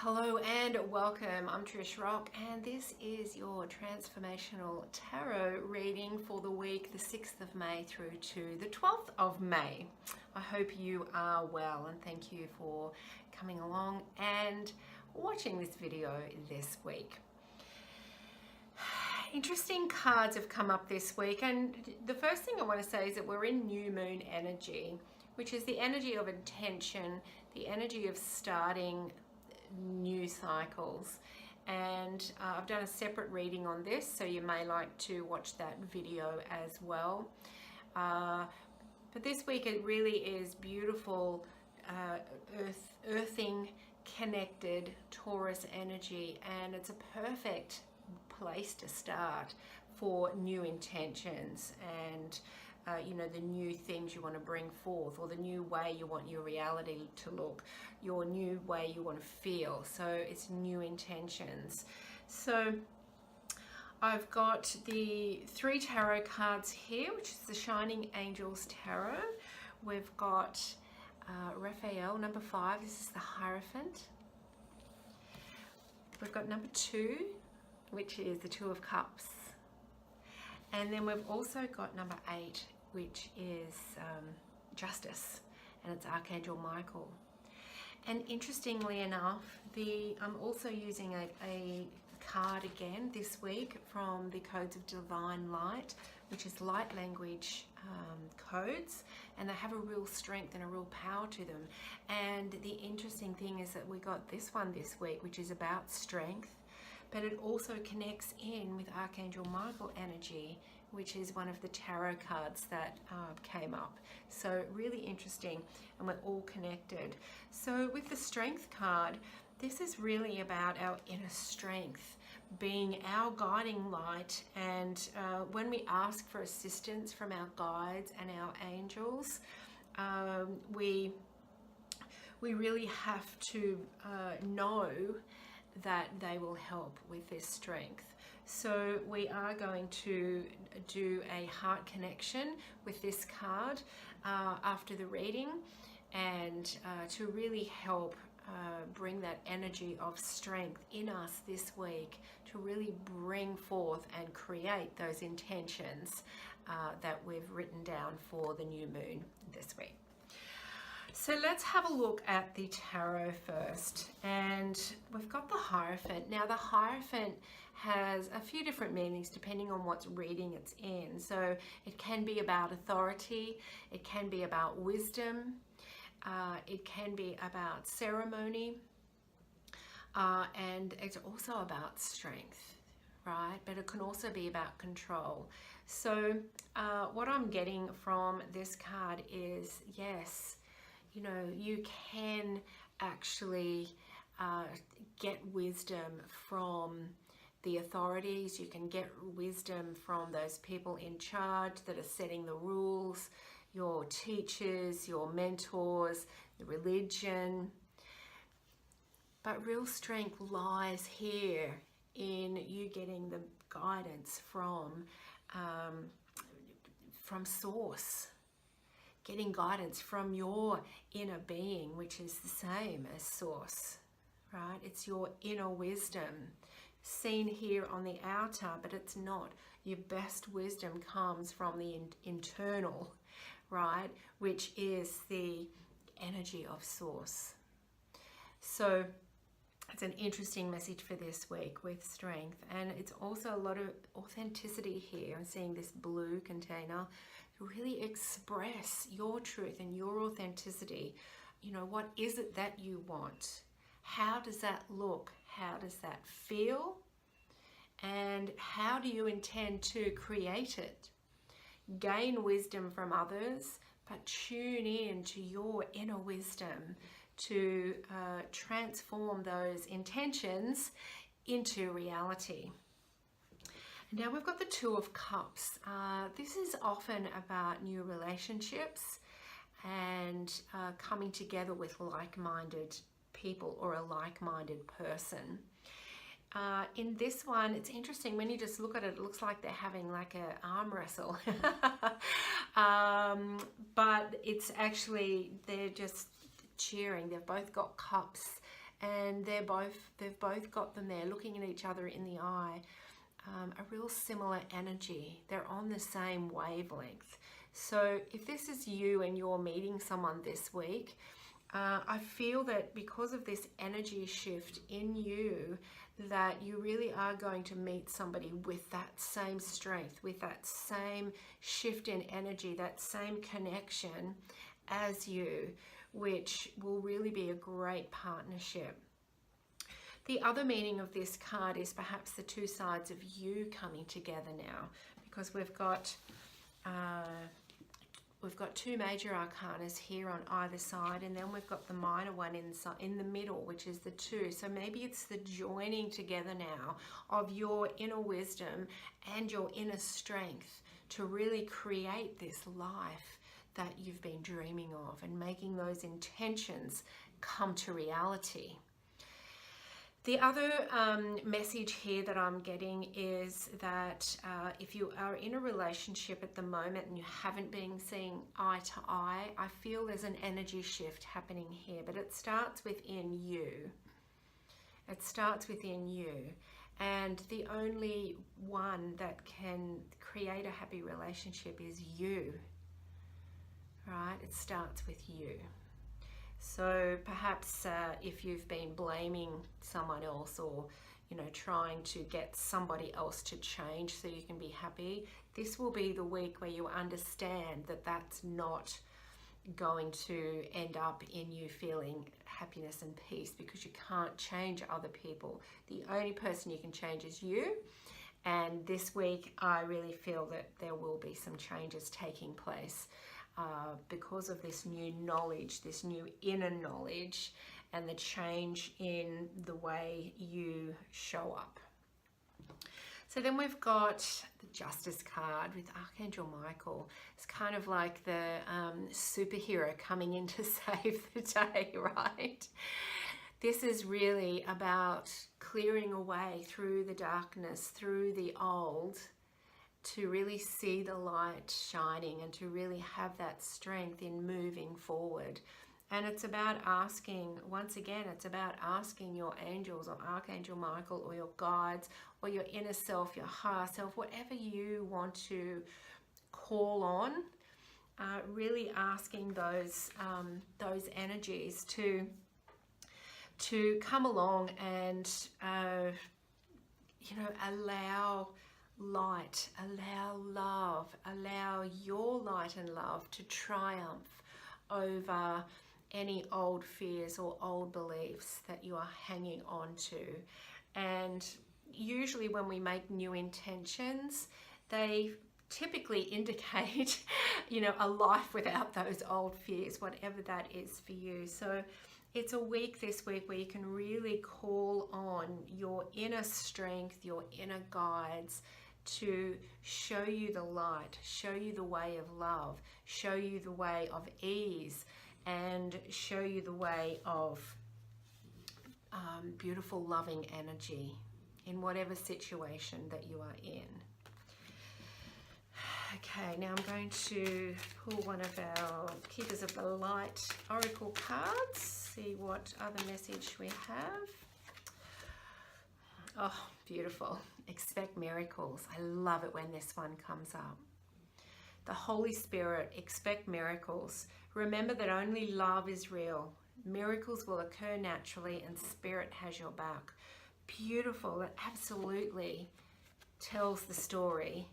Hello and welcome. I'm Trish Rock and this is your transformational tarot reading for the week the 6th of May through to the 12th of May. I hope you are well and thank you for coming along and watching this video this week. Interesting cards have come up this week, and the first thing I want to say is that we're in new moon energy, which is the energy of intention, the energy of starting new cycles. And I've done a separate reading on this, so you may like to watch that video as well. But this week it really is beautiful, earthing, connected Taurus energy, and it's a perfect place to start for new intentions and the new things you want to bring forth, or the new way you want your reality to look, your new way you want to feel. So it's new intentions. So I've got the 3 tarot cards here, which is the Shining Angels Tarot. We've got Raphael, number 5. This is the Hierophant. We've got number 2, which is the 2 of Cups. And then we've also got number 8, which is Justice, and it's Archangel Michael. And interestingly enough, I'm also using a card again this week from the Codes of Divine Light, which is light language codes, and they have a real strength and a real power to them. And the interesting thing is that we got this one this week, which is about strength, but it also connects in with Archangel Michael energy, which is one of the tarot cards that came up. So really interesting, and we're all connected. So with the Strength card, this is really about our inner strength, being our guiding light. And when we ask for assistance from our guides and our angels, we really have to know that they will help with this strength. So we are going to do a heart connection with this card after the reading, and to really help bring that energy of strength in us this week, to really bring forth and create those intentions that we've written down for the new moon this week. So let's have a look at the tarot first, and we've got the Hierophant. Now the Hierophant has a few different meanings depending on what reading it's in. So it can be about authority, it can be about wisdom, it can be about ceremony, and it's also about strength, right? But it can also be about control. So what I'm getting from this card is, yes, you can actually get wisdom from the authorities. You can get wisdom from those people in charge that are setting the rules, your teachers, your mentors, the religion. But real strength lies here in you getting the guidance from source. Getting guidance from your inner being, which is the same as source, right? It's your inner wisdom seen here on the outer, but it's not. Your best wisdom comes from the internal, right? Which is the energy of source. So it's an interesting message for this week with strength, and it's also a lot of authenticity here. I'm seeing this blue container. Really express your truth and your authenticity. What is it that you want? How does that look? How does that feel? And how do you intend to create it? Gain wisdom from others, but tune in to your inner wisdom to transform those intentions into reality. Now we've got the 2 of Cups. This is often about new relationships and coming together with like-minded people or a like-minded person. In this one, it's interesting, when you just look at it, it looks like they're having like an arm wrestle. But it's actually, they're just cheering. They've both got cups and they've both got them there looking at each other in the eye. A real similar energy. They're on the same wavelength. So if this is you and you're meeting someone this week, I feel that because of this energy shift in you, that you really are going to meet somebody with that same strength, with that same shift in energy, that same connection as you, which will really be a great partnership. The other meaning of this card is perhaps the two sides of you coming together now, because we've got two major arcanas here on either side, and then we've got the minor one in the middle, which is the 2. So maybe it's the joining together now of your inner wisdom and your inner strength to really create this life that you've been dreaming of, and making those intentions come to reality. The other message here that I'm getting is that if you are in a relationship at the moment and you haven't been seeing eye to eye, I feel there's an energy shift happening here, but it starts within you. It starts within you. And the only one that can create a happy relationship is you, right? It starts with you. So perhaps if you've been blaming someone else, or trying to get somebody else to change so you can be happy, this will be the week where you understand that that's not going to end up in you feeling happiness and peace, because you can't change other people. The only person you can change is you. And this week I really feel that there will be some changes taking place because of this new knowledge, this new inner knowledge, and the change in the way you show up. So then we've got the Justice card with Archangel Michael. It's kind of like the superhero coming in to save the day, right? This is really about clearing away through the darkness, through the old, to really see the light shining and to really have that strength in moving forward. And it's about asking, once again, it's about asking your angels or Archangel Michael or your guides or your inner self, your higher self, whatever you want to call on, really asking those energies to come along and allow light, allow love, allow your light and love to triumph over any old fears or old beliefs that you are hanging on to. And usually when we make new intentions, they typically indicate a life without those old fears, whatever that is for you. So it's a week this week where you can really call on your inner strength, your inner guides, to show you the light, show you the way of love, show you the way of ease, and show you the way of beautiful, loving energy in whatever situation that you are in. Okay, now I'm going to pull one of our Keepers of the Light Oracle cards, see what other message we have. Oh, beautiful. Expect miracles. I love it when this one comes up. The Holy Spirit, expect miracles. Remember that only love is real. Miracles will occur naturally and Spirit has your back. Beautiful. It absolutely tells the story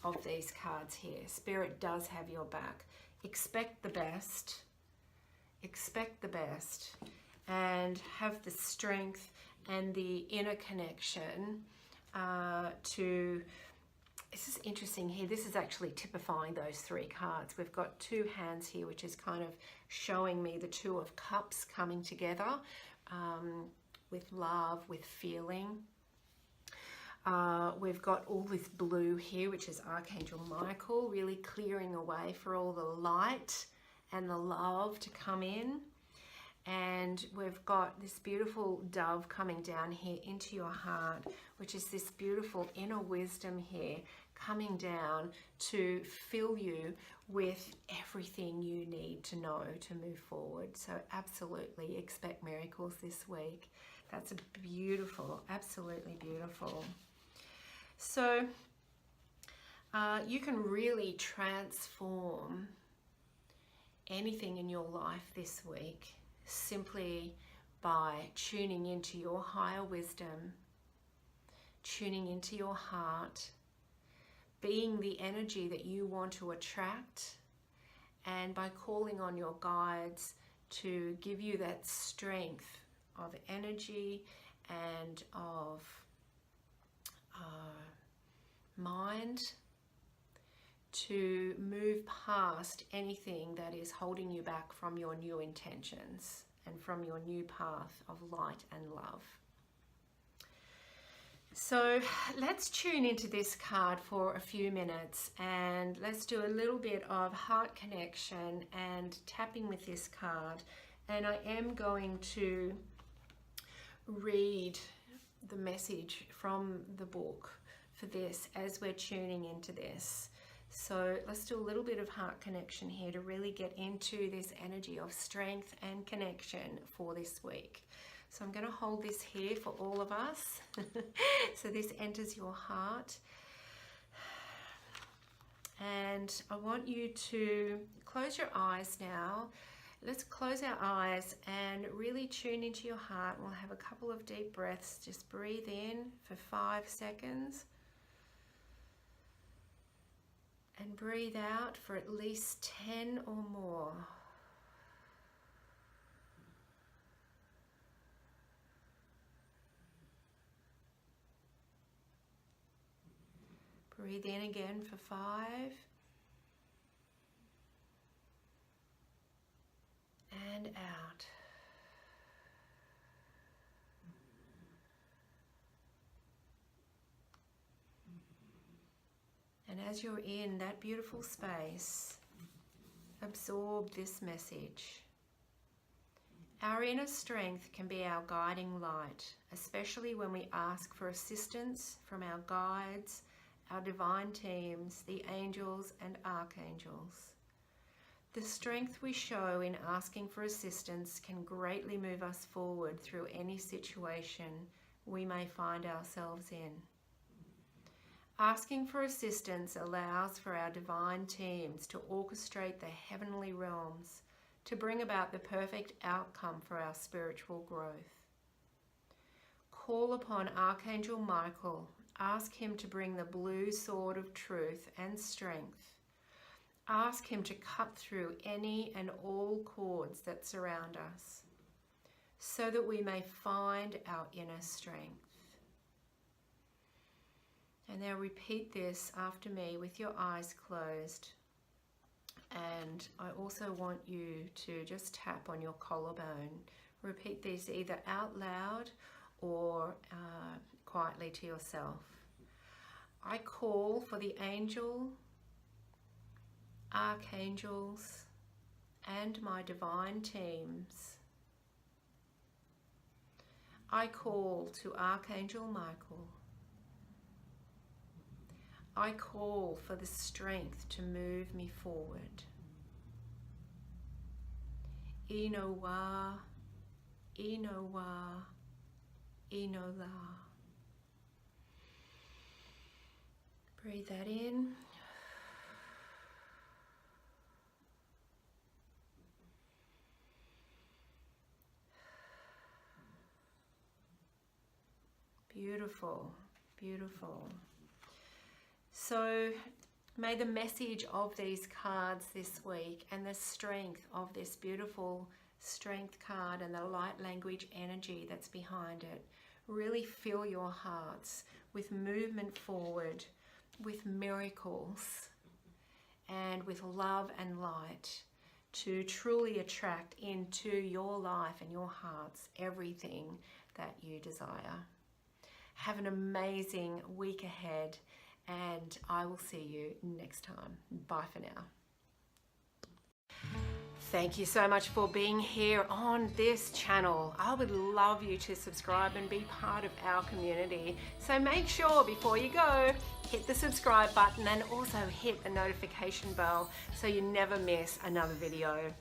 of these cards here. Spirit does have your back. Expect the best. Expect the best. And have the strength and the inner connection this is interesting here. This is actually typifying those 3 cards. We've got 2 hands here, which is kind of showing me the 2 of Cups coming together with love, with feeling. We've got all this blue here, which is Archangel Michael, really clearing away for all the light and the love to come in. And we've got this beautiful dove coming down here into your heart, which is this beautiful inner wisdom here, coming down to fill you with everything you need to know to move forward. So absolutely expect miracles this week. That's beautiful, absolutely beautiful. So you can really transform anything in your life this week simply by tuning into your higher wisdom, tuning into your heart, being the energy that you want to attract, and by calling on your guides to give you that strength of energy and of mind to move past anything that is holding you back from your new intentions and from your new path of light and love. So let's tune into this card for a few minutes and let's do a little bit of heart connection and tapping with this card. And I am going to read the message from the book for this as we're tuning into this. So let's do a little bit of heart connection here to really get into this energy of strength and connection for this week. So I'm going to hold this here for all of us. So this enters your heart. And I want you to close your eyes now. Let's close our eyes and really tune into your heart. We'll have a couple of deep breaths. Just breathe in for 5 seconds. And breathe out for at least 10 or more. Breathe in again for 5. And out. And as you're in that beautiful space, absorb this message. Our inner strength can be our guiding light, especially when we ask for assistance from our guides, our divine teams, the angels and archangels. The strength we show in asking for assistance can greatly move us forward through any situation we may find ourselves in. Asking for assistance allows for our divine teams to orchestrate the heavenly realms to bring about the perfect outcome for our spiritual growth. Call upon Archangel Michael. Ask him to bring the blue sword of truth and strength. Ask him to cut through any and all cords that surround us so that we may find our inner strength. And now repeat this after me with your eyes closed. And I also want you to just tap on your collarbone. Repeat these either out loud or quietly to yourself. I call for the angel, archangels, and my divine teams. I call to Archangel Michael. I call for the strength to move me forward. Inowa, Inowa, Inola. Breathe that in. Beautiful, beautiful. So may the message of these cards this week and the strength of this beautiful strength card and the light language energy that's behind it really fill your hearts with movement forward, with miracles, and with love and light to truly attract into your life and your hearts everything that you desire. Have an amazing week ahead, and I will see you next time. Bye for now. Thank you so much for being here on this channel. I would love you to subscribe and be part of our community. So make sure before you go, hit the subscribe button and also hit the notification bell so you never miss another video.